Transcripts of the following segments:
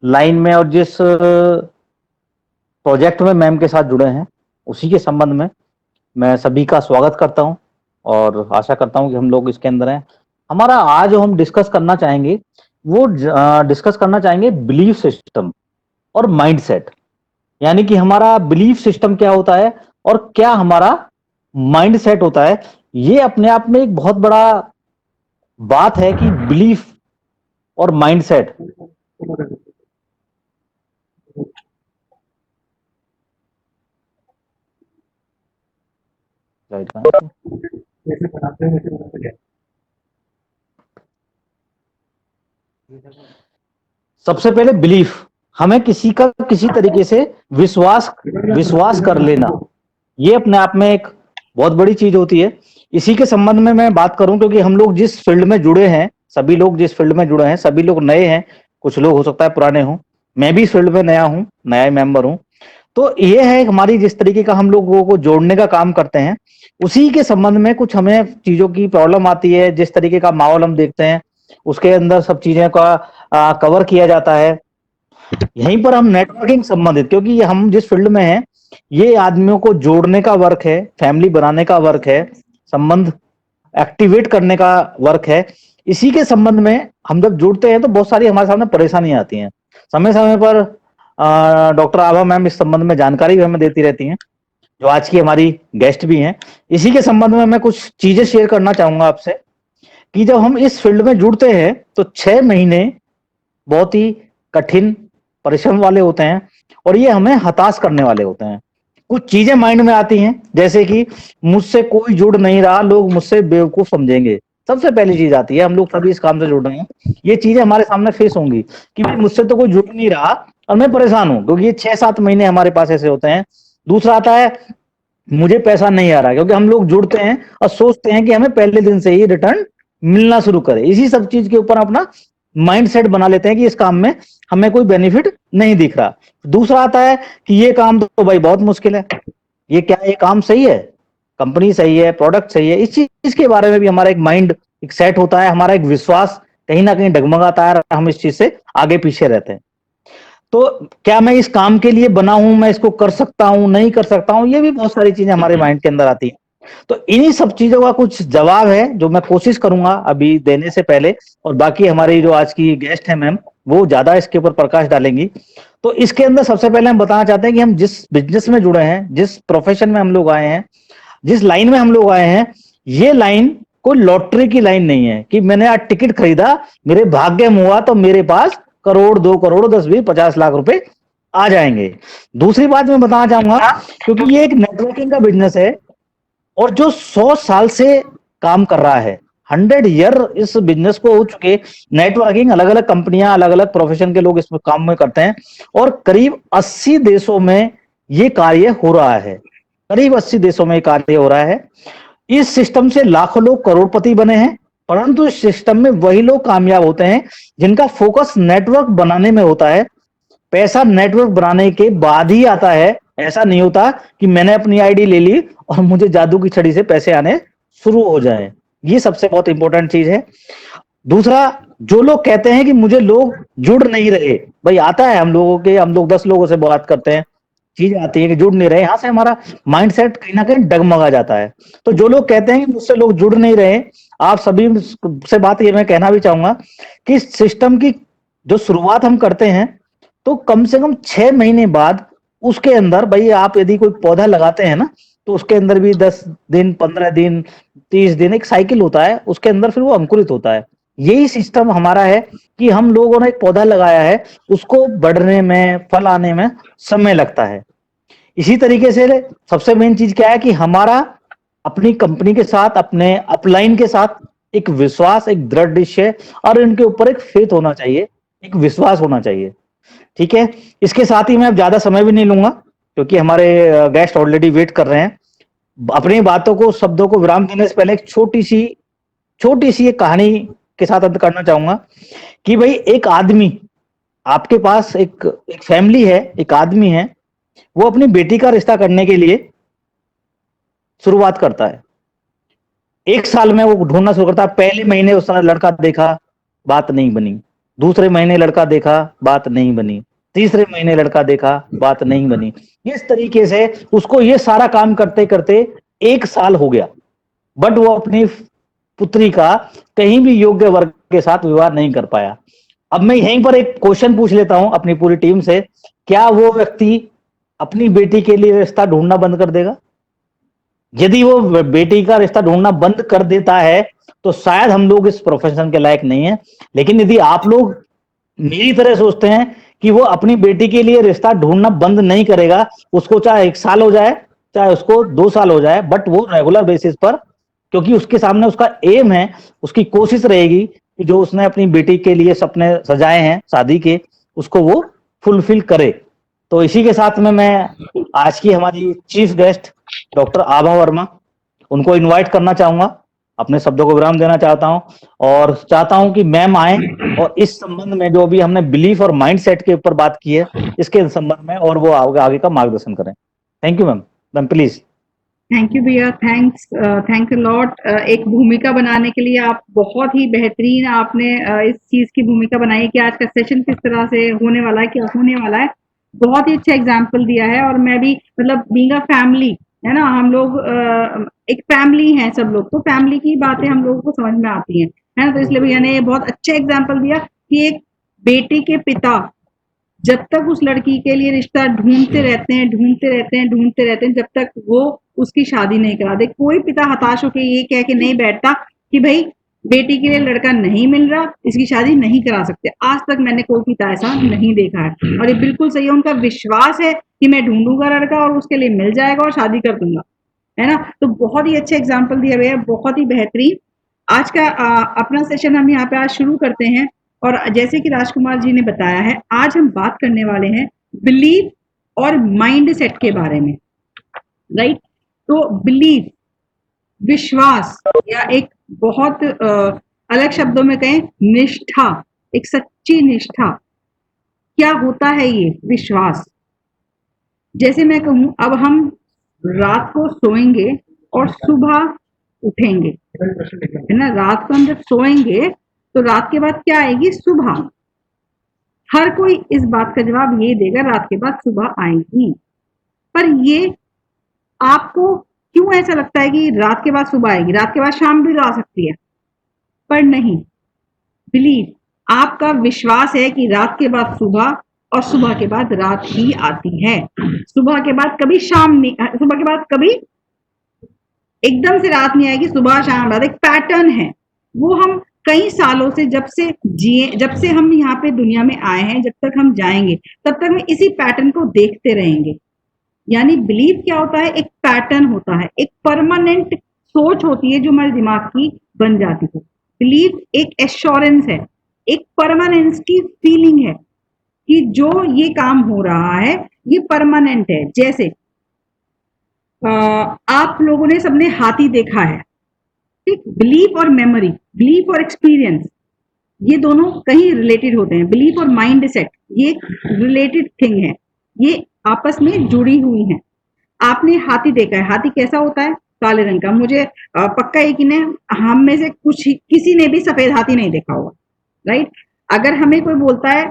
Line में और जिस प्रोजेक्ट में मैम के साथ जुड़े हैं, उसी के संबंध में मैं सभी का स्वागत करता हूं और आशा करता हूं कि हम लोग इसके अंदर हैं। हमारा आज जो हम डिस्कस करना चाहेंगे, वो डिस्कस करना चाहेंगे बिलीफ सिस्टम और माइंडसेट। यानी कि हमारा बिलीफ सिस्टम क्या होता है और क्या हमारा माइंड सेट होता है। ये अपने आप में एक बहुत बड़ा बात है कि बिलीफ और माइंड सेट। सबसे पहले बिलीफ, हमें किसी का किसी तरीके से विश्वास विश्वास कर लेना, ये अपने आप में एक बहुत बड़ी चीज होती है। इसी के संबंध में मैं बात करूं, क्योंकि हम लोग जिस फील्ड में जुड़े हैं, सभी लोग जिस फील्ड में जुड़े हैं, सभी लोग नए हैं, कुछ लोग हो सकता है पुराने हों, मैं भी इस फील्ड में नया हूं, नया मेंबर हूं। तो ये है हमारी जिस तरीके का हम लोगों को जोड़ने का काम करते हैं, उसी के संबंध में कुछ हमें चीजों की प्रॉब्लम आती है। जिस तरीके का माहौल हम देखते हैं, उसके अंदर सब चीजें का कवर किया जाता है। यहीं पर हम नेटवर्किंग संबंधित, क्योंकि ये हम जिस फील्ड में हैं, ये आदमियों को जोड़ने का वर्क है, फैमिली बनाने का वर्क है, संबंध एक्टिवेट करने का वर्क है। इसी के संबंध में हम जब जुड़ते हैं तो बहुत सारी हमारे सामने परेशानियां आती हैं। समय समय पर डॉक्टर आभा मैम इस संबंध में जानकारी भी हमें देती रहती हैं, जो आज की हमारी गेस्ट भी हैं। इसी के संबंध में मैं कुछ चीजें शेयर करना चाहूंगा आपसे कि जब हम इस फील्ड में जुड़ते हैं तो 6 महीने बहुत ही कठिन परिश्रम वाले होते हैं और ये हमें हताश करने वाले होते हैं। कुछ चीजें माइंड में आती हैं, जैसे कि मुझसे कोई जुड़ नहीं रहा, लोग मुझसे बेवकूफ समझेंगे। सबसे पहली चीज आती है, हम लोग सभी इस काम से जुड़ रहे हैं, ये चीजें हमारे सामने फेस होंगी कि भाई मुझसे तो कोई जुड़ नहीं रहा और मैं परेशान हूं, क्योंकि ये 6-7 महीने हमारे पास ऐसे होते हैं। दूसरा आता है, मुझे पैसा नहीं आ रहा, क्योंकि हम लोग जुड़ते हैं और सोचते हैं कि हमें पहले दिन से ही रिटर्न मिलना शुरू करे। इसी सब चीज के ऊपर अपना माइंड सेट बना लेते हैं कि इस काम में हमें कोई बेनिफिट नहीं दिख रहा। दूसरा आता है कि ये काम तो भाई बहुत मुश्किल है, ये क्या, ये काम सही है, कंपनी सही है, प्रोडक्ट सही है, इस चीज के बारे में भी हमारा एक माइंड एक सेट होता है, हमारा एक विश्वास कहीं ना कहीं डगमगाता है, हम इस चीज से आगे पीछे रहते हैं। तो क्या मैं इस काम के लिए बना हूं, मैं इसको कर सकता हूं, नहीं कर सकता हूं, ये भी बहुत सारी चीजें हमारे माइंड के अंदर आती है। तो इन्हीं सब चीजों का कुछ जवाब है जो मैं कोशिश करूंगा अभी देने से पहले, और बाकी हमारी जो आज की गेस्ट है मैम, वो ज्यादा इसके ऊपर प्रकाश डालेंगी। तो इसके अंदर सबसे पहले हम बताना चाहते हैं कि हम जिस बिजनेस में जुड़े हैं, जिस प्रोफेशन में हम लोग आए हैं, जिस लाइन में हम लोग आए हैं, ये लाइन कोई लॉटरी की लाइन नहीं है कि मैंने आज टिकट खरीदा, मेरे भाग्य में हुआ तो मेरे पास करोड़, 2 करोड़, 10, 20, 50 लाख रुपए आ जाएंगे। दूसरी बात मैं बताना चाहूंगा, क्योंकि ये एक नेटवर्किंग का बिजनेस है और जो 100 साल से काम कर रहा है, 100 ईयर इस बिजनेस को हो चुके, नेटवर्किंग अलग अलग कंपनियां, अलग अलग प्रोफेशन के लोग इस काम में करते हैं और करीब 80 देशों में ये कार्य हो रहा है। करीब 80 देशों में कार्य हो रहा है। इस सिस्टम से लाखों लोग करोड़पति बने हैं, परंतु इस सिस्टम में वही लोग कामयाब होते हैं जिनका फोकस नेटवर्क बनाने में होता है। पैसा नेटवर्क बनाने के बाद ही आता है। ऐसा नहीं होता कि मैंने अपनी आईडी ले ली और मुझे जादू की छड़ी से पैसे आने शुरू हो जाए। ये सबसे बहुत इंपॉर्टेंट चीज है। दूसरा, जो लोग कहते हैं कि मुझे लोग जुड़ नहीं रहे, भाई आता है हम लोगों के, हम लोग 10 लोगों से बात करते हैं, चीज आती है कि जुड़ नहीं रहे, यहां से हमारा माइंडसेट कहीं ना कहीं डगमगा जाता है। तो जो लोग कहते हैं कि मुझसे लोग जुड़ नहीं रहे, आप सभी से बात ये मैं कहना भी चाहूंगा कि सिस्टम की जो शुरुआत हम करते हैं, तो कम से कम 6 महीने बाद उसके अंदर, भाई आप यदि कोई पौधा लगाते हैं ना, तो उसके अंदर भी 10 दिन, 15 दिन, 30 दिन एक साइकिल होता है, उसके अंदर फिर वो अंकुरित होता है। यही सिस्टम हमारा है कि हम लोगों ने एक पौधा लगाया है, उसको बढ़ने में, फल आने में समय लगता है। इसी तरीके से सबसे मेन चीज क्या है कि हमारा अपनी कंपनी के साथ, अपने अपलाइन के साथ एक विश्वास, एक दृढ़ निश्चय और इनके ऊपर एक फेथ होना चाहिए, एक विश्वास होना चाहिए। ठीक है, इसके साथ ही मैं अब ज्यादा समय भी नहीं लूंगा, क्योंकि हमारे गेस्ट ऑलरेडी वेट कर रहे हैं। अपनी बातों को, शब्दों को विराम देने से पहले एक छोटी सी एक कहानी के साथ अंत करना चाहूंगा कि भाई एक आदमी, आपके पास एक एक फैमिली है, एक आदमी है, वो अपनी बेटी का रिश्ता करने के लिए शुरुआत करता है। 1 साल में वो ढूंढना शुरू करता है। पहले महीने उसने लड़का देखा, बात नहीं बनी। दूसरे महीने लड़का देखा, बात नहीं बनी, तीसरे महीने लड़का देखा, बात नहीं बनी। इस तरीके से उसको ये सारा काम करते करते 1 साल हो गया, बट वो अपनी पुत्री का कहीं भी योग्य वर्ग के साथ विवाह नहीं कर पाया। अब मैं यहीं पर एक क्वेश्चन पूछ लेता हूं अपनी पूरी टीम से, क्या वो व्यक्ति अपनी बेटी के लिए रिश्ता ढूंढना बंद कर देगा? यदि वो बेटी का रिश्ता ढूंढना बंद कर देता है तो शायद हम लोग इस प्रोफेशन के लायक नहीं है। लेकिन यदि आप लोग मेरी तरह सोचते हैं कि वो अपनी बेटी के लिए रिश्ता ढूंढना बंद नहीं करेगा, उसको चाहे 1 साल हो जाए, चाहे उसको 2 साल हो जाए, बट वो रेगुलर बेसिस पर, क्योंकि उसके सामने उसका एम है, उसकी कोशिश रहेगी कि जो उसने अपनी बेटी के लिए सपने सजाए हैं शादी के, उसको वो फुलफिल करे। तो इसी के साथ में मैं आज की हमारी chief guest doctor Abha Verma, उनको इनवाइट करना चाहूंगा, अपने शब्दों को विराम देना चाहता हूं और चाहता हूं कि मैम आए और इस संबंध में जो भी हमने बिलीफ और माइंडसेट के ऊपर बात की है, इसके संबंध में और वो आगे का मार्गदर्शन करें। Thank you ma'am. Ma'am please. Thank you भैया, थैंक यू लॉट। एक भूमिका बनाने के लिए आप बहुत ही बेहतरीन आपने इस चीज की भूमिका बनाई कि आज का सेशन किस तरह से होने वाला है, क्या होने वाला है। बहुत ही अच्छा एग्जाम्पल दिया है और मैं भी मतलब बीइंग अ फैमिली, है ना, हम लोग एक फैमिली है सब लोग, तो फैमिली की बातें हम लोगों को समझ में आती हैं, है ना। तो इसलिए भैया ने ये बहुत अच्छा एग्जाम्पल दिया कि एक बेटी के पिता जब तक उस लड़की के लिए रिश्ता ढूंढते रहते हैं, ढूंढते रहते हैं, ढूंढते रहते हैं, जब तक वो उसकी शादी नहीं करा दे। कोई पिता हताश होकर ये कह के नहीं बैठता कि भाई बेटी के लिए लड़का नहीं मिल रहा, इसकी शादी नहीं करा सकते। आज तक मैंने कोई पिता ऐसा नहीं देखा है और ये बिल्कुल सही है। उनका विश्वास है कि मैं ढूंढूंगा लड़का और उसके लिए मिल जाएगा और शादी कर दूंगा, है ना। तो बहुत ही अच्छे एग्जाम्पल दिया भैया, बहुत ही बेहतरीन। आज का अपना सेशन हम यहाँ पे आज शुरू करते हैं और जैसे कि राजकुमार जी ने बताया है, आज हम बात करने वाले हैं बिलीफ और माइंड सेट के बारे में, राइट। तो बिलीफ, विश्वास, या एक बहुत अलग शब्दों में कहें निष्ठा, एक सच्ची निष्ठा। क्या होता है ये विश्वास? जैसे मैं कहूं, अब हम रात को सोएंगे और सुबह उठेंगे, है ना। रात को हम जब सोएंगे तो रात के बाद क्या आएगी? सुबह। हर कोई इस बात का जवाब ये देगा रात के बाद सुबह आएगी। पर ये आपको क्यों ऐसा लगता है कि रात के बाद सुबह आएगी? रात के बाद शाम भी तो आ सकती है। पर नहीं, बिलीव, आपका विश्वास है कि रात के बाद सुबह और सुबह के बाद रात ही आती है। सुबह के बाद कभी शाम नहीं, सुबह के बाद कभी एकदम से रात नहीं आएगी, सुबह शाम रात, एक पैटर्न है। वो हम कई सालों से जब से जिए, जब से हम यहाँ पे दुनिया में आए हैं, जब तक हम जाएंगे तब तक हम इसी पैटर्न को देखते रहेंगे। यानी बिलीव क्या होता है? एक पैटर्न होता है, एक परमानेंट सोच होती है जो हमारे दिमाग की बन जाती है। बिलीव एक एश्योरेंस है, एक परमानेंस की फीलिंग है कि जो ये काम हो रहा है ये परमानेंट है। जैसे आप लोगों ने सबने हाथी देखा है, ठीक। बिलीफ और मेमोरी, बिलीफ और एक्सपीरियंस, ये दोनों कहीं रिलेटेड होते हैं। बिलीफ और माइंड सेट ये रिलेटेड थिंग है, ये आपस में जुड़ी हुई हैं। आपने हाथी देखा है, हाथी कैसा होता है? काले रंग का। मुझे पक्का यकीन है हम में से कुछ किसी ने भी सफेद हाथी नहीं देखा होगा, राइट। अगर हमें कोई बोलता है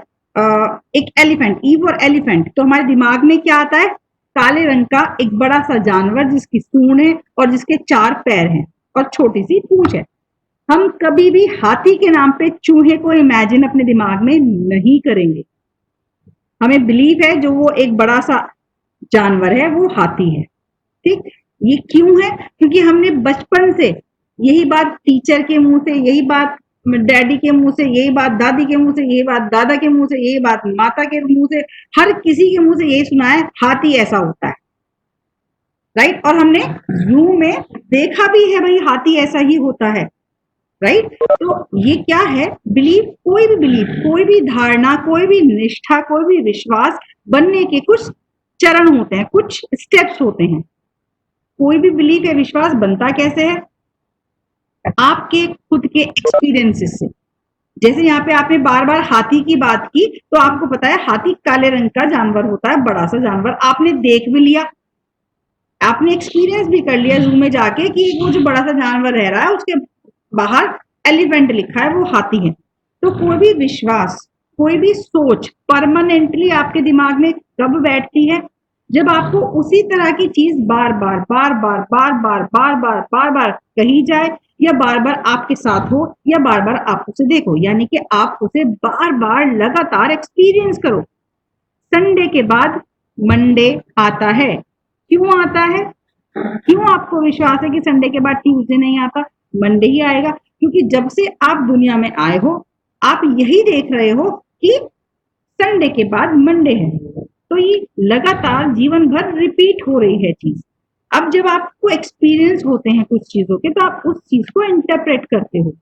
एक एलिफेंट, ई फॉर एलिफेंट, तो हमारे दिमाग में क्या आता है? काले रंग का एक बड़ा सा जानवर जिसकी सूंड है और जिसके 4 पैर हैं और छोटी सी पूंछ है। हम कभी भी हाथी के नाम पे चूहे को इमेजिन अपने दिमाग में नहीं करेंगे। हमें बिलीव है जो वो एक बड़ा सा जानवर है वो हाथी है, ठीक। ये क्यों है? क्योंकि हमने बचपन से यही बात टीचर के मुंह से, यही बात डैडी के मुंह से, यही बात दादी के मुंह से, यही बात दादा के मुंह से, यही बात माता के मुंह से, हर किसी के मुंह से यही सुना है, हाथी ऐसा होता है, राइट। और हमने जू में देखा भी है भाई हाथी ऐसा ही होता है, राइट। तो ये क्या है? बिलीफ, कोई भी बिलीफ, कोई भी धारणा, कोई भी निष्ठा, कोई भी विश्वास बनने के कुछ चरण होते हैं, कुछ स्टेप्स होते हैं। कोई भी बिलीफ या विश्वास बनता कैसे है? आपके खुद के एक्सपीरियंसेस से। जैसे यहाँ पे आपने बार बार हाथी की बात की, तो आपको पता है हाथी काले रंग का जानवर होता है, बड़ा सा जानवर। आपने देख भी लिया, आपने एक्सपीरियंस भी कर लिया जू में जाके कि वो जो बड़ा सा जानवर रह रहा है उसके बाहर एलिफेंट लिखा है, वो हाथी है। तो कोई भी विश्वास, कोई भी सोच परमानेंटली आपके दिमाग में कब बैठती है? जब आपको उसी तरह की चीज बार बार बार बार बार बार बार बार बार बार कही जाए, या बार बार आपके साथ हो, या बार बार आप उसे देखो, यानी कि आप उसे बार बार लगातार एक्सपीरियंस करो। संडे के बाद मंडे आता है। क्यों आता है? क्यों आपको विश्वास है कि संडे के बाद ट्यूसडे नहीं आता, मंडे ही आएगा? क्योंकि जब से आप दुनिया में आए हो, आप यही देख रहे हो कि संडे के बाद मंडे है। तो ये लगातार जीवन भर रिपीट हो रही है चीज। अब जब आपको एक्सपीरियंस होते हैं कुछ चीजों के, तो आप उस चीज को इंटरप्रेट करते हो,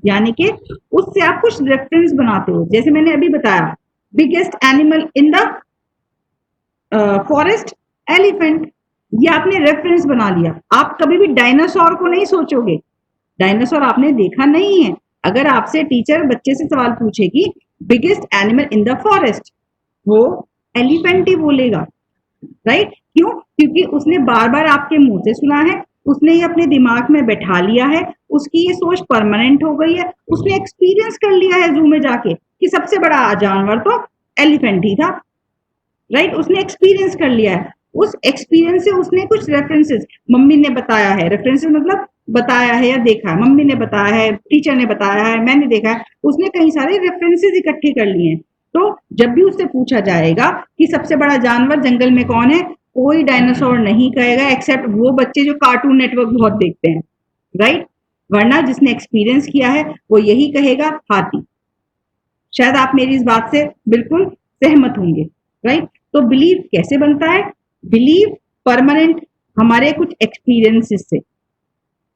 यानी कि उससे आप कुछ रेफरेंस बनाते हो। जैसे मैंने अभी बताया, biggest animal in the forest, elephant. ये आपने रेफरेंस बना लिया। आप कभी भी डायनासोर को नहीं सोचोगे, डायनासोर आपने देखा नहीं है। अगर आपसे टीचर बच्चे से सवाल पूछेगी biggest animal in the forest, वो एलिफेंट ही बोलेगा, राइट? क्यों? क्योंकि उसने बार बार आपके मुंह से सुना है, उसने ये अपने दिमाग में बैठा लिया है, उसकी ये सोच परमानेंट हो गई है, उसने एक्सपीरियंस कर लिया है जू में जाके कि सबसे बड़ा जानवर तो एलिफेंट ही था, राइट? उसने एक्सपीरियंस कर लिया है। उस एक्सपीरियंस से उसने कुछ रेफरेंसेस, मम्मी ने बताया है, रेफरेंसेस मतलब बताया है या देखा है, मम्मी ने बताया है, टीचर ने बताया है, मैंने देखा है, उसने कई सारे रेफरेंसेस इकट्ठे कर लिए हैं। तो जब भी उससे पूछा जाएगा कि सबसे बड़ा जानवर जंगल में कौन है, कोई डायनासोर नहीं कहेगा, एक्सेप्ट वो बच्चे जो कार्टून नेटवर्क बहुत देखते हैं, राइट? वरना जिसने एक्सपीरियंस किया है वो यही कहेगा, हाथी। शायद आप मेरी इस बात से बिल्कुल सहमत होंगे, राइट? तो बिलीव कैसे बनता है? बिलीव परमानेंट हमारे कुछ एक्सपीरियंसेस से,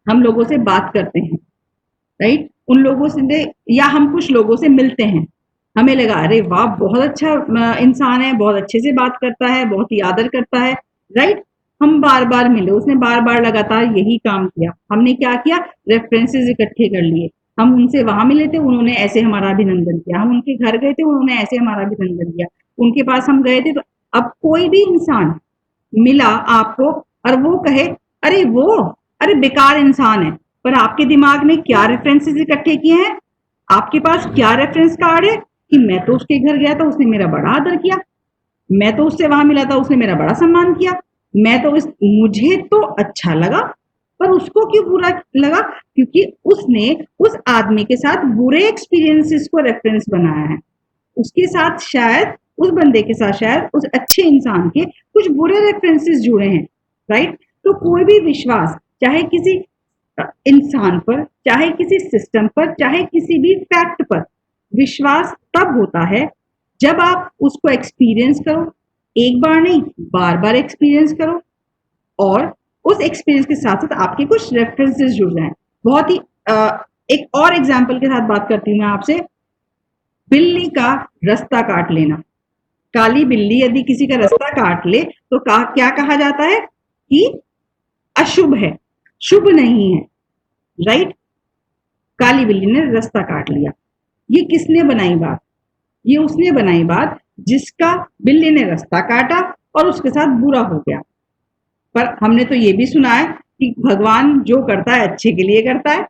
हम लोगों से बात करते हैं, राइट? उन लोगों से, या हम कुछ लोगों से मिलते हैं, हमें लगा अरे वाह बहुत अच्छा इंसान है, बहुत अच्छे से बात करता है, बहुत ही आदर करता है, राइट? हम बार बार मिले, उसने बार बार लगातार यही काम किया, हमने क्या किया? रेफरेंसेस इकट्ठे कर लिए। हम उनसे वहां मिले थे, उन्होंने ऐसे हमारा अभिनंदन किया, हम उनके घर गए थे, उन्होंने ऐसे हमारा अभिनंदन किया, उनके पास हम गए थे। तो अब कोई भी इंसान मिला आपको और वो कहे अरे वो, अरे बेकार इंसान है, पर आपके दिमाग में क्या रेफरेंसेस इकट्ठे किए हैं? आपके पास क्या रेफरेंस कार्ड है कि मैं तो उसके घर गया था, उसने मेरा बड़ा आदर किया, मैं तो उससे वहां मिला था, उसने मेरा बड़ा सम्मान किया, मैं तो मुझे तो अच्छा लगा, पर उसको क्यों बुरा लगा? क्योंकि उसने उस आदमी के साथ बुरे एक्सपीरियंसेस को रेफरेंस बनाया है। उसके साथ शायद, उस बंदे के साथ शायद उस अच्छे इंसान के कुछ बुरे रेफरेंसेस जुड़े हैं, राइट? तो कोई भी विश्वास, चाहे किसी इंसान पर, चाहे किसी सिस्टम पर, चाहे किसी भी फैक्ट पर, विश्वास तब होता है जब आप उसको एक्सपीरियंस करो, एक बार नहीं बार बार एक्सपीरियंस करो, और उस एक्सपीरियंस के साथ साथ आपके कुछ रेफरेंसेस जुड़ जाएं। बहुत ही एक और एग्जांपल के साथ बात करती हूँ मैं आपसे। बिल्ली का रास्ता काट लेना। काली बिल्ली यदि किसी का रास्ता काट ले तो क्या कहा जाता है? कि अशुभ है, शुभ नहीं है, राइट? काली बिल्ली ने रास्ता काट लिया। ये किसने बनाई बात? ये उसने बनाई बात जिसका बिल्ली ने रास्ता काटा और उसके साथ बुरा हो गया। पर हमने तो ये भी सुना है कि भगवान जो करता है अच्छे के लिए करता है,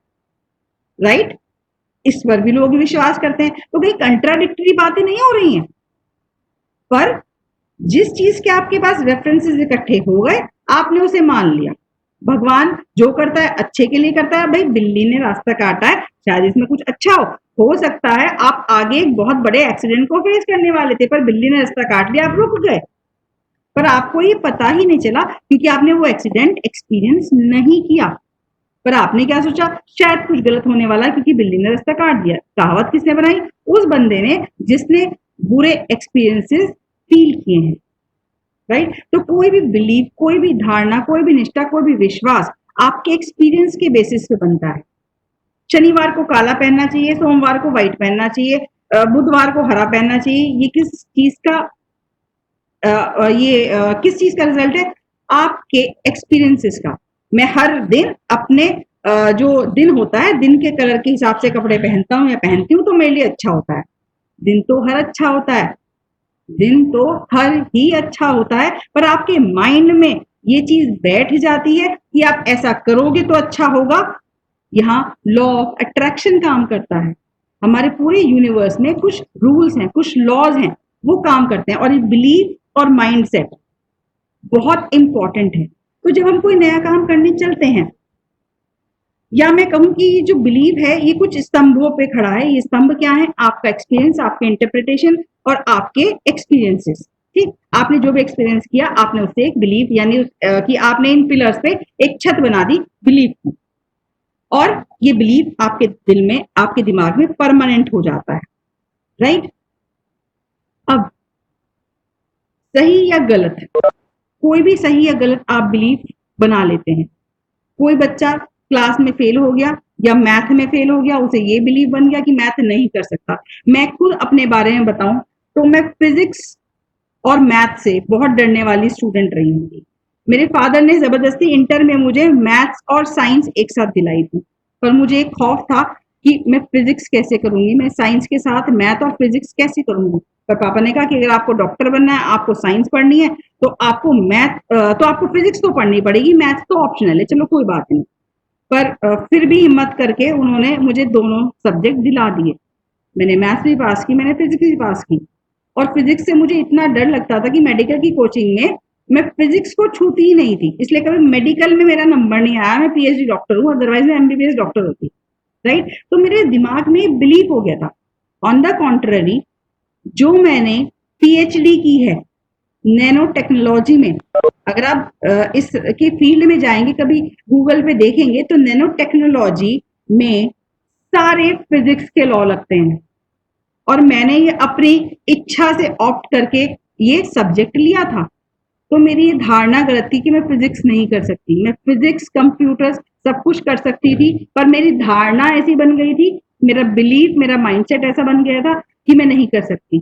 राइट? इस पर भी लोग विश्वास करते हैं। तो कहीं कंट्राडिक्टरी बातें नहीं हो रही हैं? पर जिस चीज के आपके पास रेफरेंसेस इकट्ठे हो गए, आपने उसे मान लिया। भगवान जो करता है अच्छे के लिए करता है। भाई बिल्ली ने रास्ता काटा है, शायद इसमें कुछ अच्छा हो सकता है आप आगे एक बहुत बड़े एक्सीडेंट को फेस करने वाले थे, पर बिल्ली ने रास्ता काट लिया, आप रुक गए, पर आपको ये पता ही नहीं चला क्योंकि आपने वो एक्सीडेंट एक्सपीरियंस नहीं किया। पर आपने क्या सोचा? शायद कुछ गलत होने वाला है क्योंकि बिल्ली ने रास्ता काट दिया। कहावत किसने बनाई? उस बंदे ने जिसने बुरे एक्सपीरियंसेस फील किए हैं, राइट? तो कोई भी बिलीव, कोई भी धारणा, कोई भी निष्ठा, कोई भी विश्वास आपके एक्सपीरियंस के बेसिस पे बनता है। शनिवार को काला पहनना चाहिए, सोमवार को व्हाइट पहनना चाहिए, बुधवार को हरा पहनना चाहिए, ये किस चीज का किस चीज का रिजल्ट है? आपके एक्सपीरियंसेस का। मैं हर दिन अपने जो दिन होता है, दिन के कलर के हिसाब से कपड़े पहनता हूँ या पहनती हूँ, तो मेरे लिए अच्छा होता है। दिन तो हर अच्छा होता है, दिन तो हर ही अच्छा होता है, पर आपके माइंड में ये चीज बैठ जाती है कि आप ऐसा करोगे तो अच्छा होगा। यहाँ लॉ ऑफ अट्रैक्शन काम करता है। हमारे पूरे यूनिवर्स में कुछ रूल्स हैं, कुछ लॉज हैं, वो काम करते हैं। और ये बिलीफ और माइंडसेट बहुत इंपॉर्टेंट है। तो जब हम कोई नया काम करने चलते हैं, या मैं कहूं कि ये जो बिलीव है ये कुछ स्तंभों पे खड़ा है। ये स्तंभ क्या है? आपका एक्सपीरियंस, आपके इंटरप्रिटेशन और आपके एक्सपीरियंसेस। ठीक, आपने जो भी एक्सपीरियंस किया, आपने उससे एक बिलीव यानी कि आपने इन पिलर्स पे एक छत बना दी बिलीव की, और ये बिलीव आपके दिल में, आपके दिमाग में परमानेंट हो जाता है। राइट? अब सही या गलत, कोई भी सही या गलत आप बिलीव बना लेते हैं। कोई बच्चा क्लास में फेल हो गया या मैथ में फेल हो गया, उसे ये बिलीव बन गया कि मैथ नहीं कर सकता। मैं खुद अपने बारे में बताऊं तो मैं फिजिक्स और मैथ से बहुत डरने वाली स्टूडेंट रही हूँ। मेरे फादर ने जबरदस्ती इंटर में मुझे मैथ्स और साइंस एक साथ दिलाई थी, पर मुझे एक खौफ था कि मैं फिजिक्स कैसे करूंगी, मैं साइंस के साथ मैथ और फिजिक्स कैसे करूंगी। पर पापा ने कहा कि अगर आपको डॉक्टर बनना है, आपको साइंस पढ़नी है, तो आपको तो आपको फिजिक्स तो पढ़नी पड़ेगी, मैथ तो ऑप्शनल है, चलो कोई बात नहीं। पर फिर भी हिम्मत करके उन्होंने मुझे दोनों सब्जेक्ट दिला दिए। मैंने मैथ्स भी पास की, मैंने फिजिक्स भी पास की। और फिजिक्स से मुझे इतना डर लगता था कि मेडिकल की कोचिंग में मैं फिजिक्स को छूती ही नहीं थी, इसलिए कभी मेडिकल में मेरा नंबर नहीं आया। मैं पीएचडी डॉक्टर हूँ, अदरवाइज मैं एमबीबीएस डॉक्टर होती। राइट? तो मेरे दिमाग में बिलीव हो गया था। ऑन द कॉन्ट्ररी, जो मैंने पीएचडी की है नैनो टेक्नोलॉजी में, अगर आप इस की फील्ड में जाएंगे, कभी गूगल पे देखेंगे, तो नैनो टेक्नोलॉजी में सारे फिजिक्स के लॉ लगते हैं। और मैंने ये अपनी इच्छा से ऑप्ट करके ये सब्जेक्ट लिया था। तो मेरी ये धारणा गलत थी कि मैं फिजिक्स नहीं कर सकती। मैं फिजिक्स, कंप्यूटर्स सब कुछ कर सकती थी, पर मेरी धारणा ऐसी बन गई थी, मेरा बिलीफ, मेरा माइंडसेट ऐसा बन गया था कि मैं नहीं कर सकती।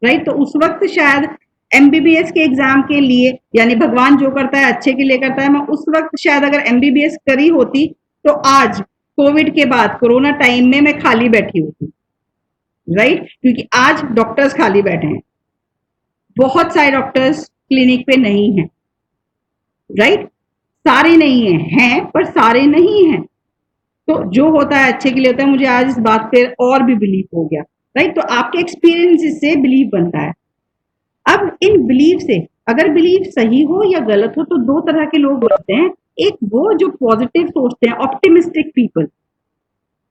राइट? तो उस वक्त शायद एमबीबीएस के एग्जाम के लिए, यानी भगवान जो करता है अच्छे के लिए करता है, मैं उस वक्त शायद अगर एमबीबीएस करी होती तो आज कोविड के बाद, कोरोना टाइम में मैं खाली बैठी होती। राइट? क्योंकि आज डॉक्टर्स खाली बैठे हैं, बहुत सारे डॉक्टर्स क्लिनिक पे नहीं हैं। राइट? सारे नहीं हैं पर सारे नहीं हैं। तो जो होता है अच्छे के लिए होता है। मुझे आज इस बात पे और भी बिलीव हो गया। राइट? तो आपके एक्सपीरियंस से बिलीव बनता है। अब इन बिलीव से, अगर बिलीव सही हो या गलत हो, तो दो तरह के लोग होते हैं। एक वो जो पॉजिटिव सोचते हैं, ऑप्टिमिस्टिक पीपल,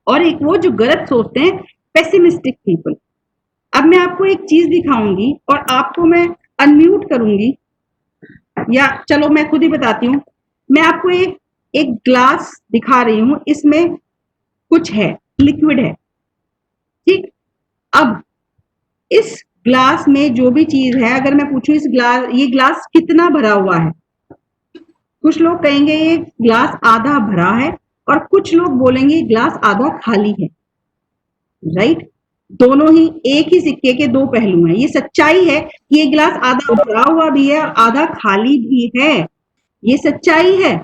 और एक वो जो गलत सोचते हैं, पेसिमिस्टिक पीपल। अब मैं आपको एक चीज दिखाऊंगी और आपको मैं अनम्यूट करूंगी, या चलो मैं खुद ही बताती हूँ। मैं आपको एक एक ग्लास दिखा रही हूँ, इसमें कुछ है, लिक्विड है। ठीक? अब इस ग्लास में जो भी चीज है, अगर मैं पूछूं ये ग्लास कितना भरा हुआ है, कुछ लोग कहेंगे ये ग्लास आधा भरा है, और कुछ लोग बोलेंगे ग्लास आधा खाली है। राइट? दोनों ही एक ही सिक्के के दो पहलू हैं। ये सच्चाई है कि ये गिलास आधा भरा हुआ भी है और आधा खाली भी है। ये सच्चाई है।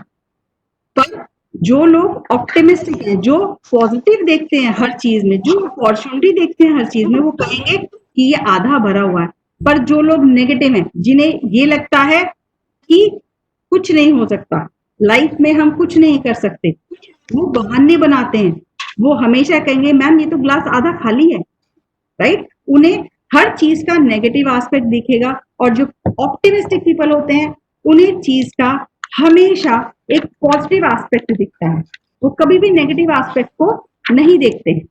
पर जो लोग ऑप्टिमिस्टिक हैं, जो पॉजिटिव देखते हैं हर चीज में, जो अपॉर्चुनिटी देखते हैं हर चीज में, वो कहेंगे कि ये आधा भरा हुआ है। पर जो लोग नेगेटिव हैं, जिन्हें ये लगता है कि कुछ नहीं हो सकता, लाइफ में हम कुछ नहीं कर सकते, वो बहाने बनाते हैं। वो हमेशा कहेंगे मैम ये तो ग्लास आधा खाली है। राइट? उन्हें हर चीज का नेगेटिव एस्पेक्ट दिखेगा, और जो ऑप्टिमिस्टिक पीपल होते हैं, उन्हें चीज का हमेशा एक पॉजिटिव एस्पेक्ट दिखता है। वो कभी भी नेगेटिव एस्पेक्ट को नहीं देखते हैं।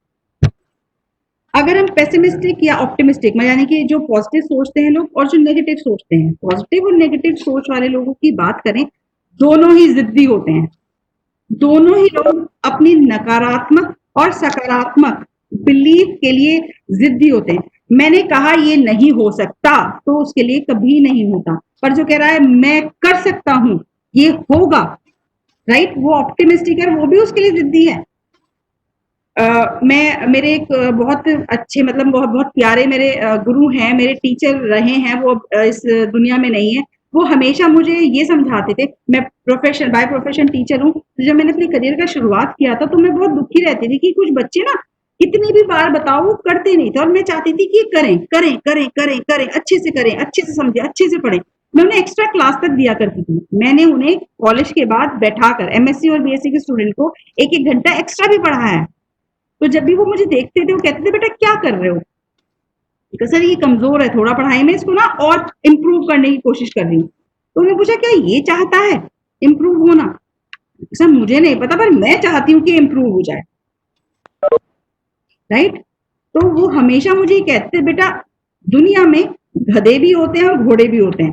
अगर हम पेसिमिस्टिक या ऑप्टिमिस्टिक, यानी कि जो पॉजिटिव सोचते हैं लोग और जो नेगेटिव सोचते हैं, पॉजिटिव और नेगेटिव सोच वाले लोगों की बात करें, दोनों ही जिद्दी होते हैं। दोनों ही लोग अपनी नकारात्मक और सकारात्मक बिलीफ के लिए जिद्दी होते हैं। मैंने कहा ये नहीं हो सकता, तो उसके लिए कभी नहीं होता। पर जो कह रहा है मैं कर सकता हूं, ये होगा, राइट, वो ऑप्टिमिस्टिक है, वो भी उसके लिए जिद्दी है। मैं मेरे एक बहुत अच्छे, मतलब बहुत बहुत प्यारे मेरे गुरु हैं, मेरे टीचर रहे हैं, वो इस दुनिया में नहीं है। वो हमेशा मुझे ये समझाते थे, मैं बाय प्रोफेशन टीचर हूँ। तो जब मैंने अपनी करियर का शुरुआत किया था, तो मैं बहुत दुखी रहती थी कि कुछ बच्चे ना कितनी भी बार बताओ वो करते नहीं थे, और मैं चाहती थी कि करें करें करें करें करें, अच्छे से करें, अच्छे से समझे, अच्छे से पढ़ें। मैं उन्हें एक्स्ट्रा क्लास तक दिया करती थी। मैंने उन्हें कॉलेज के बाद बैठाकर एमएससी और बीएससी के स्टूडेंट को एक एक घंटा एक्स्ट्रा भी पढ़ाया है। तो जब भी वो मुझे देखते थे वो कहते थे बेटा क्या कर रहे हो, तो सर ये कमजोर है थोड़ा पढ़ाई में, इसको ना और इम्प्रूव करने की कोशिश कर रही हूँ। तो उन्होंने पूछा क्या ये चाहता है इम्प्रूव होना? सर मुझे नहीं पता पर मैं चाहती हूँ कि इम्प्रूव हो जाए, राइट। तो वो हमेशा मुझे कहते बेटा दुनिया में गधे भी होते हैं और घोड़े भी होते हैं,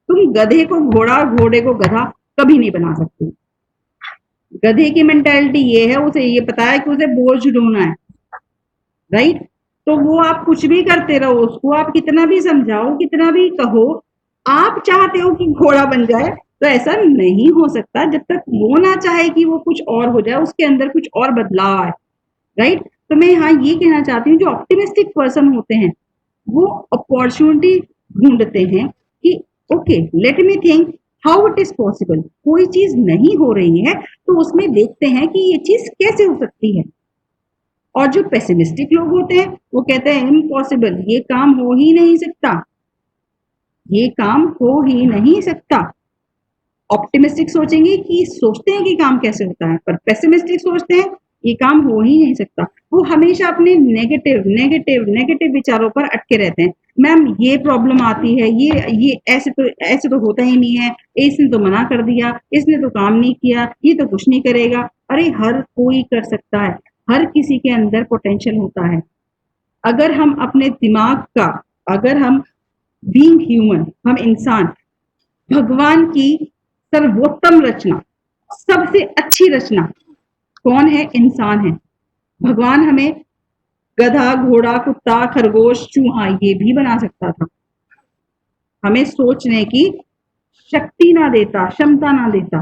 तुम गधे को घोड़ा और घोड़े को गधा कभी नहीं बना सकते। गधे की मेंटालिटी ये है, उसे ये पता है कि उसे बोझ ढोना है, राइट। तो वो आप कुछ भी करते रहो, उसको आप कितना भी समझाओ कितना भी कहो, आप चाहते हो कि घोड़ा बन जाए तो ऐसा नहीं हो सकता जब तक वो ना चाहे कि वो कुछ और हो जाए, उसके अंदर कुछ और बदलाव आए, राइट। तो मैं यहाँ ये कहना चाहती हूँ जो ऑप्टिमिस्टिक पर्सन होते हैं वो अपॉर्चुनिटी ढूंढते हैं कि okay let me think how it is possible, कोई चीज नहीं हो रही है तो उसमें देखते हैं कि ये चीज कैसे हो सकती है। और जो पेसिमिस्टिक लोग होते हैं वो कहते हैं इम्पॉसिबल, ये काम हो ही नहीं सकता, ये काम हो ही नहीं सकता। ऑप्टिमिस्टिक सोचेंगे कि सोचते हैं कि काम कैसे होता है, पर पेसिमिस्टिक सोचते हैं ये काम हो ही नहीं सकता। वो हमेशा अपने नेगेटिव नेगेटिव नेगेटिव विचारों पर अटके रहते हैं। मैम ये प्रॉब्लम आती है, ये ऐसे तो होता ही नहीं है, इसने तो मना कर दिया, इसने तो काम नहीं किया, ये तो कुछ नहीं करेगा। अरे हर कोई कर सकता है, हर किसी के अंदर पोटेंशियल होता है। अगर हम अपने दिमाग का, अगर हम बीइंग ह्यूमन, हम इंसान, भगवान की सर्वोत्तम रचना, सबसे अच्छी रचना कौन है? इंसान है। भगवान हमें गधा घोड़ा कुत्ता खरगोश चूहा ये भी बना सकता था, हमें सोचने की शक्ति ना देता, क्षमता ना देता,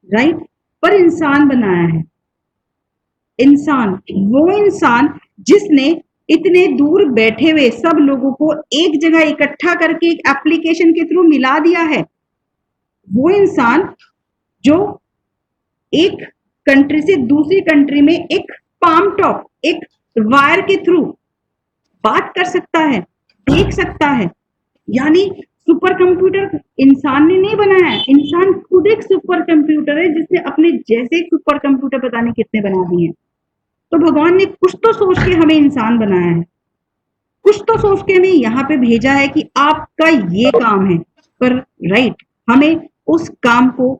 राइट। पर इंसान बनाया है। इंसान, वो इंसान जिसने इतने दूर बैठे हुए सब लोगों को एक जगह इकट्ठा करके एक एप्लीकेशन के थ्रू मिला दिया है। वो इंसान जो एक कंट्री से दूसरी कंट्री में एक पाम टॉप, एक वायर के थ्रू बात कर सकता है, देख सकता है। यानी सुपर कंप्यूटर इंसान ने नहीं बनाया है, इंसान खुद एक सुपर कंप्यूटर है जिसने अपने जैसे सुपर कंप्यूटर पता नहीं कितने बना दिए हैं। तो भगवान ने कुछ तो सोच के हमें इंसान बनाया है, कुछ तो सोच के हमें यहाँ पे भेजा है कि आपका ये काम है। पर राइट, हमें उस काम को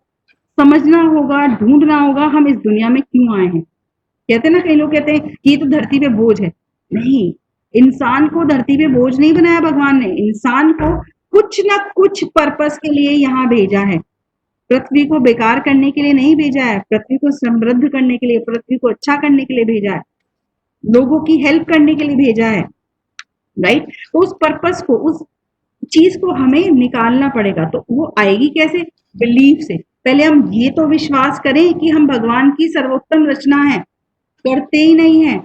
समझना होगा, ढूंढना होगा हम इस दुनिया में क्यों आए हैं। कहते हैं ना, कई लोग कहते हैं कि ये तो धरती पे बोझ है। नहीं, इंसान को धरती पे बोझ नहीं बनाया भगवान ने, इंसान को कुछ ना कुछ पर्पस के लिए यहाँ भेजा है। पृथ्वी को बेकार करने के लिए नहीं भेजा है, पृथ्वी को समृद्ध करने के लिए, पृथ्वी को अच्छा करने के लिए भेजा है, लोगों की हेल्प करने के लिए भेजा है, राइट। तो उस पर्पस को, उस चीज को हमें निकालना पड़ेगा। तो वो आएगी कैसे? बिलीफ से। पहले हम ये तो विश्वास करें कि हम भगवान की सर्वोत्तम रचना है, करते ही नहीं है।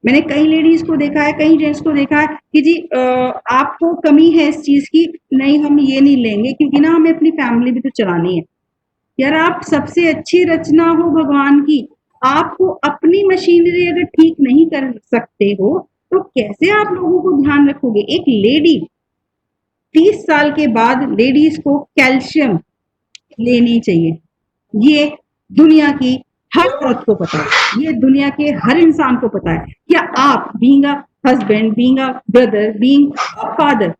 मैंने कई लेडीज को देखा है, कई जेंट्स को देखा है कि जी आपको कमी है इस चीज की, नहीं हम ये नहीं लेंगे क्योंकि ना हमें अपनी फैमिली भी तो चलानी है। यार आप सबसे अच्छी रचना हो भगवान की, आपको अपनी मशीनरी अगर ठीक नहीं कर सकते हो तो कैसे आप लोगों को ध्यान रखोगे? एक लेडी 30 साल के बाद लेडीज को कैल्शियम लेनी चाहिए, ये दुनिया की हर औरत को पता है, ये दुनिया के हर इंसान को पता है। क्या आप being a husband, being a brother, being a father,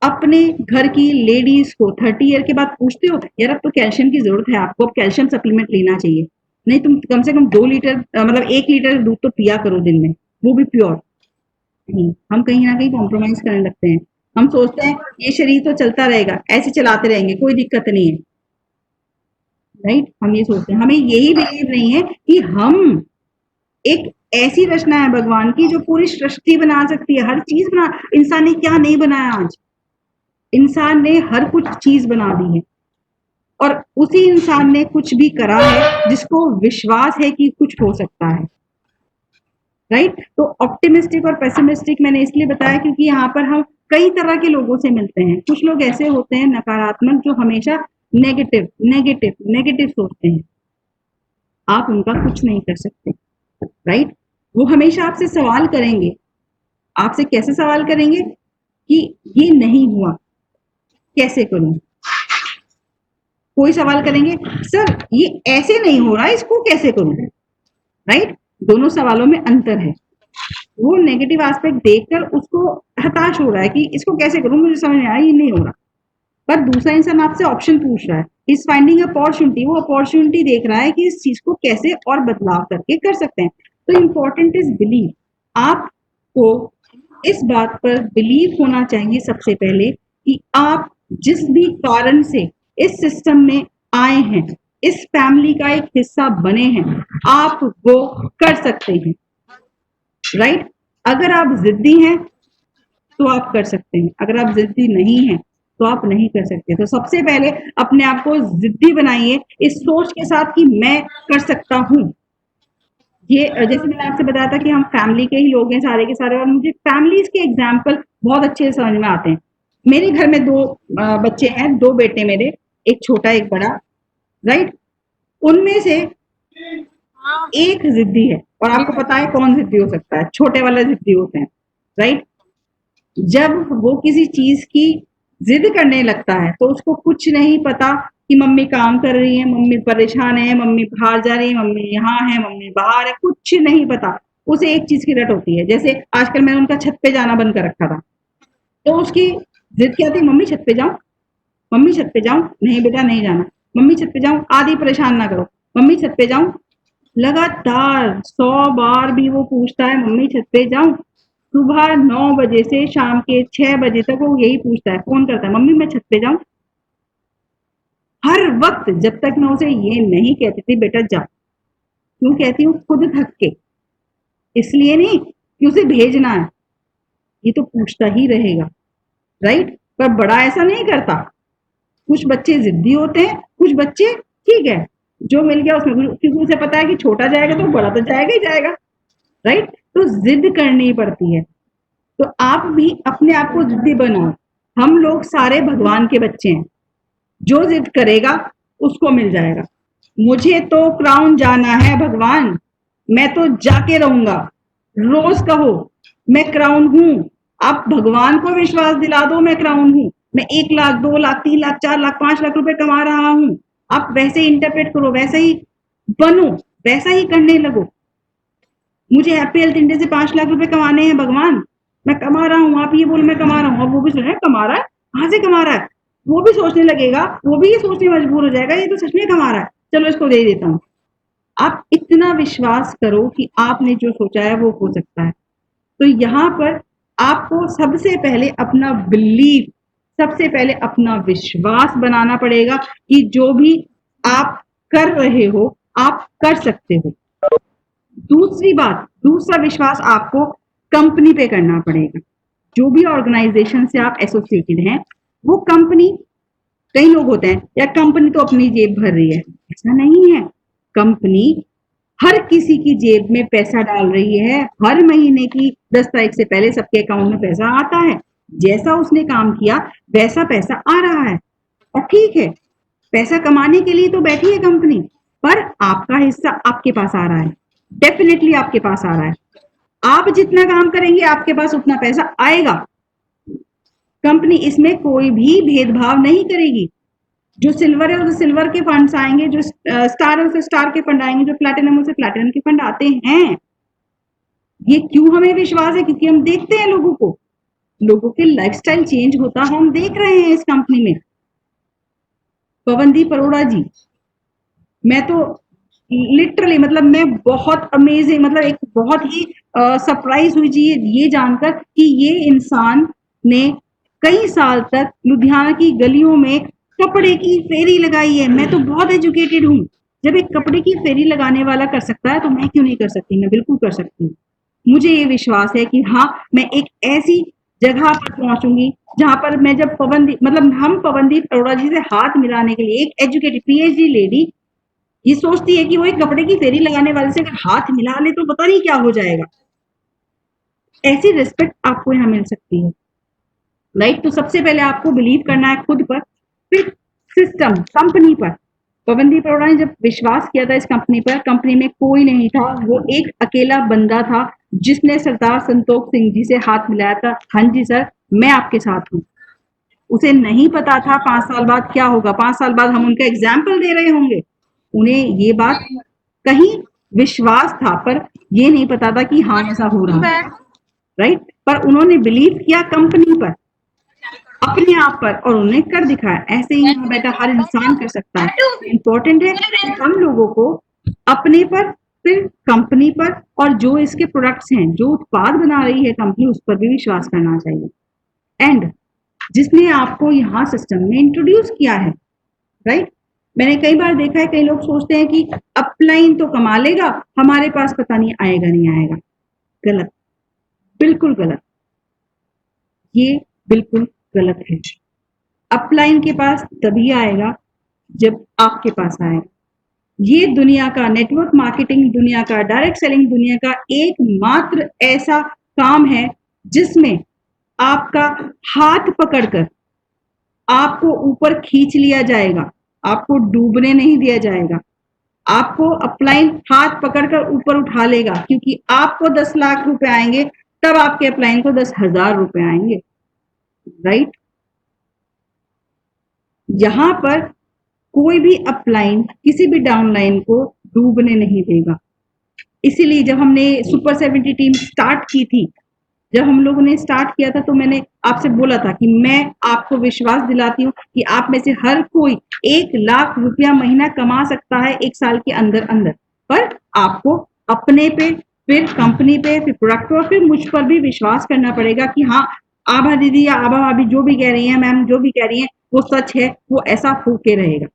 अपने घर की लेडीज को 30 ईयर के बाद पूछते हो यार अब तो कैल्शियम की जरूरत है, आपको अब कैल्शियम सप्लीमेंट लेना चाहिए, नहीं तुम कम से कम 2 लीटर मतलब 1 लीटर दूध तो पिया करो दिन में, वो भी प्योर। नहीं, हम कहीं ना कहीं कॉम्प्रोमाइज करने लगते हैं। हम सोचते हैं ये शरीर तो चलता रहेगा, ऐसे चलाते रहेंगे, कोई दिक्कत नहीं है, राइट। हम ये सोचते हैं, हमें यही बिलीव नहीं है कि हम एक ऐसी रचना है भगवान की जो पूरी सृष्टि बना सकती है, हर चीज बना। इंसान ने क्या नहीं बनाया आज, इंसान ने हर कुछ चीज बना दी है। और उसी इंसान ने कुछ भी करा है जिसको विश्वास है कि कुछ हो सकता है, राइट। तो ऑप्टिमिस्टिक और पेसिमिस्टिक मैंने इसलिए बताया क्योंकि यहाँ पर हम कई तरह के लोगों से मिलते हैं। कुछ लोग ऐसे होते हैं नकारात्मक, जो हमेशा नेगेटिव नेगेटिव नेगेटिव सोचते हैं, आप उनका कुछ नहीं कर सकते, राइट। वो हमेशा आपसे सवाल करेंगे, आपसे कैसे सवाल करेंगे कि ये नहीं हुआ कैसे करूं। कोई सवाल करेंगे सर ये ऐसे नहीं हो रहा, इसको कैसे करूं, राइट। दोनों सवालों में अंतर है। वो नेगेटिव एस्पेक्ट देखकर उसको हताश हो रहा है कि इसको कैसे करूं, मुझे समझ में आया, ये नहीं हो रहा। पर दूसरा इंसान आपसे ऑप्शन पूछ रहा है, इज फाइंडिंग अपॉर्चुनिटी, वो अपॉर्चुनिटी देख रहा है कि इस चीज को कैसे और बदलाव करके कर सकते हैं। तो इम्पोर्टेंट इज बिलीव। आपको इस बात पर बिलीव होना चाहिए सबसे पहले कि आप जिस भी कारण से इस सिस्टम में आए हैं, इस फैमिली का एक हिस्सा बने हैं, आप वो कर सकते हैं। राइट? अगर आप जिद्दी हैं तो आप कर सकते हैं, अगर आप जिद्दी नहीं हैं तो आप नहीं कर सकते। तो सबसे पहले अपने आप को जिद्दी बनाइए इस सोच के साथ कि मैं कर सकता हूं। ये जैसे मैंने आपसे बताया था कि हम फैमिली के ही लोग हैं सारे के सारे, और मुझे फैमिलीज के एग्जाम्पल बहुत अच्छे से समझ में आते हैं। मेरे घर में दो बच्चे हैं, दो बेटे मेरे, एक छोटा एक बड़ा। राइट? उनमें से एक जिद्दी है, और आपको पता है कौन जिद्दी हो सकता है? छोटे वाले जिद्दी होते हैं। राइट? जब वो किसी चीज की जिद करने लगता है तो उसको कुछ नहीं पता कि मम्मी काम कर रही है, मम्मी परेशान है, मम्मी बाहर जा रही है, मम्मी यहाँ है, मम्मी बाहर है, कुछ नहीं पता। उसे एक चीज की रट होती है। जैसे आजकल मैंने उनका छत पे जाना बंद कर रखा था, तो उसकी जिद क्या थी? मम्मी छत पे जाऊं, मम्मी छत पे जाऊं, नहीं बेटा नहीं जाना, मम्मी छत पे जाऊं, आदि परेशान ना करो, मम्मी छत पे जाऊं। लगातार 100 बार भी वो पूछता है मम्मी छत पे जाऊं। सुबह 9 बजे से शाम के 6 बजे तक वो यही पूछता है, फोन करता है, मम्मी मैं छत पे जाऊं। हर वक्त, जब तक मैं उसे ये नहीं कहती थी बेटा जा। क्यों कहती हूँ? खुद थक के, इसलिए नहीं कि उसे भेजना है, ये तो पूछता ही रहेगा। राइट? पर बड़ा ऐसा नहीं करता। कुछ बच्चे जिद्दी होते हैं, कुछ बच्चे ठीक है, जो मिल गया उसमें, क्योंकि उसे पता है कि छोटा जाएगा तो बड़ा तो जाएगा ही जाएगा। राइट? तो जिद करनी पड़ती है। तो आप भी अपने आप को जिद्दी बनाओ। हम लोग सारे भगवान के बच्चे हैं, जो जिद करेगा उसको मिल जाएगा। मुझे तो क्राउन जाना है भगवान, मैं तो जाके रहूंगा। रोज कहो मैं क्राउन हूं। आप भगवान को विश्वास दिला दो मैं क्राउन हूं, मैं 1 लाख 2 लाख 3 लाख 4 लाख 5 लाख रुपए कमा रहा हूं। आप वैसे ही इंटरप्रेट करो, वैसे ही बनो, वैसा ही करने लगो। मुझे हैप्पी हेल्थ इंडिया से 5 लाख रुपए कमाने हैं भगवान, मैं कमा रहा हूँ। आप ये बोलो मैं कमा रहा हूँ, अब वो भी सुने कमा रहा है, कहाँ से कमा रहा है? वो भी सोचने लगेगा, वो भी ये सोचने मजबूर हो जाएगा, ये तो सच में कमा रहा है, चलो इसको दे देता हूँ। आप इतना विश्वास करो कि आपने जो सोचा है वो हो सकता है। तो यहाँ पर आपको सबसे पहले अपना बिलीफ, सबसे पहले अपना विश्वास बनाना पड़ेगा कि जो भी आप कर रहे हो आप कर सकते हो। दूसरी बात, दूसरा विश्वास आपको कंपनी पे करना पड़ेगा। जो भी ऑर्गेनाइजेशन से आप एसोसिएटेड हैं, वो कंपनी, कई लोग होते हैं या कंपनी तो अपनी जेब भर रही है, ऐसा नहीं है। कंपनी हर किसी की जेब में पैसा डाल रही है। हर महीने की 10 तारीख से पहले सबके अकाउंट में पैसा आता है। जैसा उसने काम किया वैसा पैसा आ रहा है। और ठीक है, पैसा कमाने के लिए तो बैठी है कंपनी, पर आपका हिस्सा आपके पास आ रहा है, डेफिनेटली आपके पास आ रहा है। आप जितना काम करेंगे आपके पास उतना पैसा आएगा। कंपनी इसमें कोई भी भेदभाव नहीं करेगी। जो सिल्वर है उसे सिल्वर के फंड्स आएंगे, जो स्टार है उसे स्टार के फंड आएंगे, जो प्लैटिनम है उसे प्लैटिनम के फंड आते हैं। ये क्यों हमें विश्वास है? क्योंकि हम देखते हैं लोगों को, लोगों के लाइफस्टाइल चेंज होता हम देख रहे हैं इस कंपनी में। पवनदीप अरोड़ा जी, मैं तो लिटरली मतलब मैं बहुत अमेजिंग, मतलब एक बहुत ही सरप्राइज हुई जी ये जानकर कि ये इंसान ने कई साल तक लुधियाना की गलियों में कपड़े की फेरी लगाई है। मैं तो बहुत एजुकेटेड हूँ। जब एक कपड़े की फेरी लगाने वाला कर सकता है तो मैं क्यों नहीं कर सकती? मैं बिल्कुल कर सकती हूँ। मुझे ये विश्वास है कि हाँ, मैं एक ऐसी जगह पर पहुंचूंगी जहां पर मैं, जब पवनदीप, मतलब हम पवनदीप अरोड़ा जी से हाथ मिलाने के लिए, एक एजुकेटेड पीएचडी लेडी ये सोचती है कि वो एक कपड़े की फेरी लगाने वाले से अगर हाथ मिला ले तो पता नहीं क्या हो जाएगा। ऐसी रिस्पेक्ट आपको यहाँ मिल सकती है। राइट? तो सबसे पहले आपको बिलीव करना है खुद पर, फिर सिस्टम, कंपनी पर। पवनदीप अरोड़ा ने जब विश्वास किया था इस कंपनी पर, कंपनी में कोई नहीं था, वो एक अकेला बंदा था जिसने सरदार संतोख सिंह जी से हाथ मिलाया था, हाँ जी सर मैं आपके साथ हूँ। उसे नहीं पता था 5 साल बाद क्या होगा, 5 साल बाद हम उनका एग्जाम्पल दे रहे होंगे। उन्हें ये बात कहीं विश्वास था, पर ये नहीं पता था कि हाँ ऐसा हो रहा है, राइट। पर उन्होंने बिलीव किया कंपनी पर, अपने आप पर, और उन्हें कर दिखाया। ऐसे ही यहाँ बैठा हर इंसान कर सकता है। इम्पोर्टेंट है कि हम लोगों को अपने पर, फिर कंपनी पर, और जो इसके प्रोडक्ट्स हैं, जो उत्पाद बना रही है कंपनी, उस पर भी विश्वास करना चाहिए। एंड जिसने आपको यहाँ सिस्टम में इंट्रोड्यूस किया है, राइट। मैंने कई बार देखा है, कई लोग सोचते हैं कि अपलाइन तो कमा लेगा, हमारे पास पता नहीं आएगा नहीं आएगा। गलत, बिल्कुल गलत, ये बिल्कुल गलत है। अपलाइन के पास तभी आएगा जब आपके पास आएगा। ये दुनिया का नेटवर्क मार्केटिंग, दुनिया का डायरेक्ट सेलिंग, दुनिया का एकमात्र ऐसा काम है जिसमें आपका हाथ पकड़कर आपको ऊपर खींच लिया जाएगा, आपको डूबने नहीं दिया जाएगा। आपको अपलाइन हाथ पकड़कर ऊपर उठा लेगा, क्योंकि आपको 10 लाख रुपए आएंगे, तब आपके अपलाइन को 10,000 रुपए आएंगे, राइट। यहां पर कोई भी अपलाइन किसी भी डाउनलाइन को डूबने नहीं देगा। इसीलिए जब हमने सुपर 70 टीम स्टार्ट की थी, जब हम लोगों ने स्टार्ट किया था, तो मैंने आपसे बोला था कि मैं आपको विश्वास दिलाती हूँ कि आप में से हर कोई 1 लाख रुपया महीना कमा सकता है 1 साल के अंदर अंदर। पर आपको अपने पे, फिर कंपनी पे, फिर प्रोडक्ट पर, फिर मुझ पर भी विश्वास करना पड़ेगा कि हाँ, आभा दीदी या आभा भाभी जो भी कह रही हैं, मैम जो भी कह रही हैं, वो सच है, वो ऐसा होके रहेगा,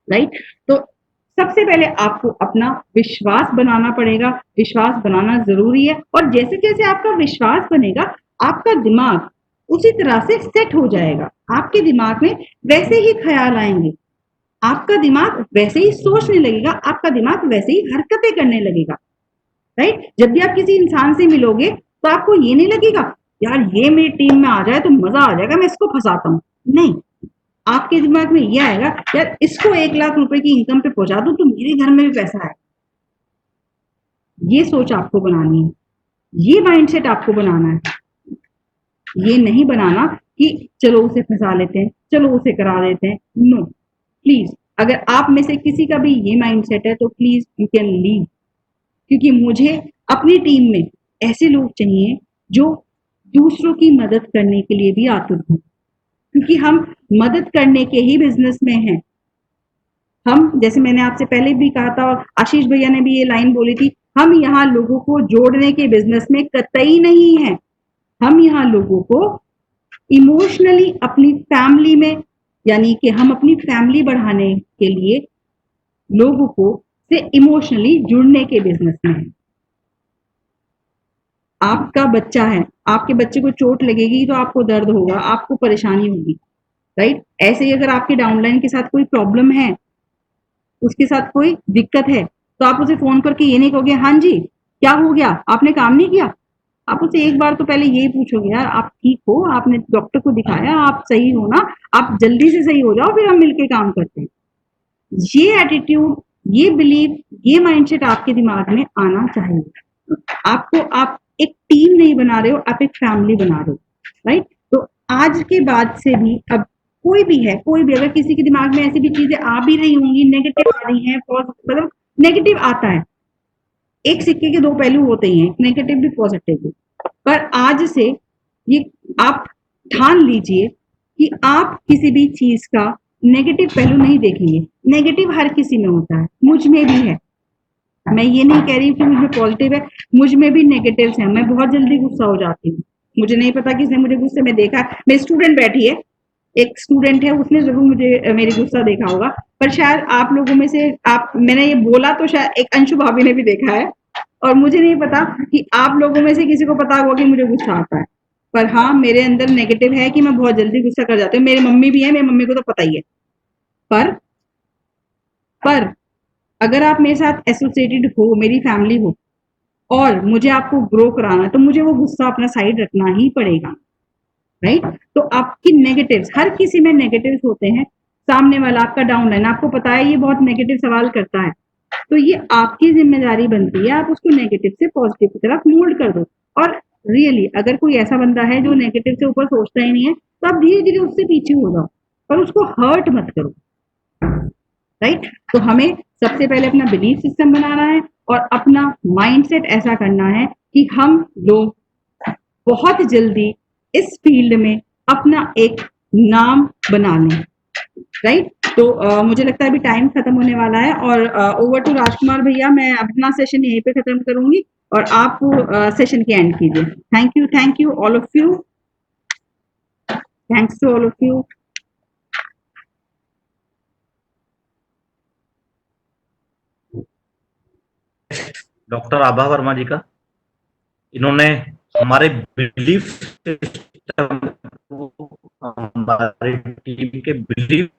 राइट। तो सबसे पहले आपको अपना विश्वास बनाना पड़ेगा। विश्वास बनाना जरूरी है, और जैसे जैसे आपका विश्वास बनेगा, आपका दिमाग उसी तरह से सेट हो जाएगा। आपके दिमाग में वैसे ही ख्याल आएंगे, आपका दिमाग वैसे ही सोचने लगेगा, आपका दिमाग वैसे ही हरकतें करने लगेगा, राइट। जब भी आप किसी इंसान से मिलोगे, तो आपको ये नहीं लगेगा यार ये मेरी टीम में आ जाए तो मजा आ जाएगा, मैं इसको फंसाता हूँ। नहीं, आपके दिमाग में ये आएगा, यार इसको 1 लाख रुपए की इनकम पे पहुंचा दूं तो मेरे घर में भी पैसा है। ये सोच आपको बनानी है, ये माइंडसेट आपको बनाना है। ये नहीं बनाना कि चलो उसे फंसा लेते हैं, चलो उसे करा देते हैं। नो, प्लीज, अगर आप में से किसी का भी ये माइंडसेट है, तो प्लीज यू कैन लीव। क्योंकि मुझे अपनी टीम में ऐसे लोग चाहिए जो दूसरों की मदद करने के लिए भी आतुर हों, क्योंकि हम मदद करने के ही बिजनेस में हैं। हम, जैसे मैंने आपसे पहले भी कहा था, और आशीष भैया ने भी ये लाइन बोली थी, हम यहाँ लोगों को जोड़ने के बिजनेस में कतई नहीं है। हम यहाँ लोगों को इमोशनली अपनी फैमिली में, यानी कि हम अपनी फैमिली बढ़ाने के लिए लोगों को से इमोशनली जुड़ने के बिजनेस में है। आपका बच्चा है, आपके बच्चे को चोट लगेगी तो आपको दर्द होगा, आपको परेशानी होगी, राइट। ऐसे ही अगर आपके डाउनलाइन के साथ कोई प्रॉब्लम है, उसके साथ कोई दिक्कत है, तो आप उसे फोन करके ये नहीं कहोगे हाँ जी क्या हो गया, आपने काम नहीं किया। आप उसे एक बार तो पहले यही पूछोगे, यार आप ठीक हो, आपने डॉक्टर को दिखाया, आप सही हो ना, आप जल्दी से सही हो जाओ, फिर हम मिलके काम करते हैं। ये एटीट्यूड, ये बिलीव, ये माइंडसेट आपके दिमाग में आना चाहिए। आपको, आप एक टीम नहीं बना रहे हो, आप एक फैमिली बना रहे हो, राइट। तो आज के बाद से भी, अब कोई भी है, कोई भी, अगर किसी के दिमाग में ऐसी भी चीजें आ भी रही होंगी, नेगेटिव आ रही हैं, मतलब नेगेटिव आता है, एक सिक्के के 2 पहलू होते ही हैं, नेगेटिव भी पॉजिटिव भी। पर आज से ये आप ठान लीजिए कि आप किसी भी चीज का नेगेटिव पहलू नहीं देखेंगे। नेगेटिव हर किसी में होता है, मुझ में भी है। मैं ये नहीं कह रही कि मुझ में पॉजिटिव है, मुझ में भी नेगेटिव्स हैं। मैं बहुत जल्दी गुस्सा हो जाती हूँ, मुझे नहीं पता किसने मुझे गुस्से में देखा। मेरी स्टूडेंट बैठी है, एक स्टूडेंट है, उसने जरूर मुझे मेरी गुस्सा देखा होगा, पर शायद आप लोगों में से, आप, मैंने ये बोला तो शायद एक अंशु भाभी ने भी देखा है, और मुझे नहीं पता कि आप लोगों में से किसी को पता होगा कि मुझे गुस्सा आता है। पर हाँ, मेरे अंदर नेगेटिव है कि मैं बहुत जल्दी गुस्सा कर जाती हूँ। मेरी मम्मी भी है, मेरी मम्मी को तो पता ही है। पर अगर आप मेरे साथ एसोसिएटेड हो, मेरी फैमिली हो, और मुझे आपको ग्रो कराना है, तो मुझे वो गुस्सा अपना साइड रखना ही पड़ेगा, राइट। तो आपकी नेगेटिव्स, हर किसी में नेगेटिव्स होते हैं। सामने वाला आपका डाउनलाइन, आपको पता है ये बहुत नेगेटिव सवाल करता है, तो ये आपकी जिम्मेदारी बनती है, आप उसको नेगेटिव से पॉजिटिव की तरफ मोल्ड कर दो। और रियली अगर कोई ऐसा बंदा है जो नेगेटिव से ऊपर सोचता ही नहीं है, तो आप धीरे धीरे उससे पीछे हो जाओ, पर उसको हर्ट मत करो, राइट। तो हमें सबसे पहले अपना बिलीफ सिस्टम बनाना है, और अपना माइंडसेट ऐसा करना है कि हम लोग बहुत जल्दी इस फील्ड में अपना एक नाम बना लें, राइट? तो मुझे लगता है अभी टाइम खत्म होने वाला है और ओवर टू राजकुमार भैया, मैं अपना सेशन यहीं पे खत्म करूंगी और आप सेशन के एंड कीजिए। Thank you all of you, thanks to all of you. Doctor Abha Verma ji का, इन्होंने हमारे बिलीफ सिस्टम को, हमारी टीम के बिलीफ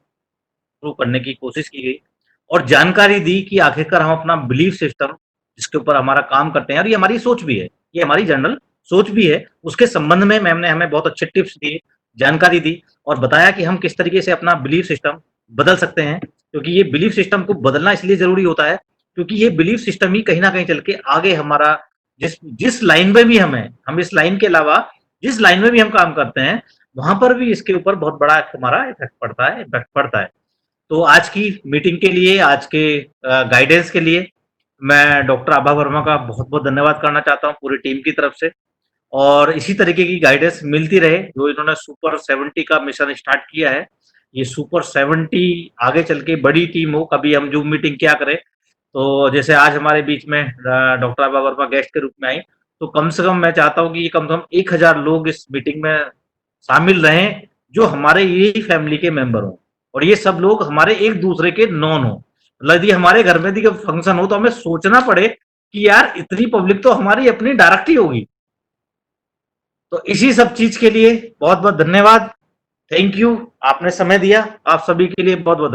करने की कोशिश की गई और जानकारी दी कि आखिरकार हम अपना बिलीफ सिस्टम जिसके ऊपर हमारा काम करते हैं, और ये हमारी सोच भी है, ये हमारी जनरल सोच भी है, उसके संबंध में मैम ने हमें बहुत अच्छे टिप्स दिए, जानकारी दी और बताया कि हम किस तरीके से अपना बिलीफ सिस्टम बदल सकते हैं। क्योंकि ये बिलीफ सिस्टम को बदलना इसलिए जरूरी होता है क्योंकि ये बिलीफ सिस्टम ही कहीं ना कहीं चल के आगे हमारा जिस जिस लाइन में भी हम इस लाइन के अलावा जिस लाइन में भी हम काम करते हैं वहां पर भी इसके ऊपर बहुत बड़ा हमारा इफेक्ट पड़ता है। तो आज की मीटिंग के लिए, आज के गाइडेंस के लिए मैं डॉक्टर आभा वर्मा का बहुत बहुत धन्यवाद करना चाहता हूँ पूरी टीम की तरफ से, और इसी तरीके की गाइडेंस मिलती रहे जो इन्होंने सुपर 70 का मिशन स्टार्ट किया है। ये सुपर 70 आगे चल के बड़ी टीम हो, कभी हम जूम मीटिंग क्या करें, तो जैसे आज हमारे बीच में डॉक्टर आभा वर्मा गेस्ट के रूप में आई, तो कम से कम मैं चाहता हूँ कि ये कम से कम 1000 लोग इस मीटिंग में शामिल रहें जो हमारे यही फैमिली के मेंबर हों और ये सब लोग हमारे एक दूसरे के नॉन हो। मतलब यदि हमारे घर में भी फंक्शन हो तो हमें सोचना पड़े कि यार इतनी पब्लिक तो हमारी अपनी डायरेक्ट ही होगी। तो इसी सब चीज के लिए बहुत बहुत धन्यवाद, थैंक यू, आपने समय दिया, आप सभी के लिए बहुत बहुत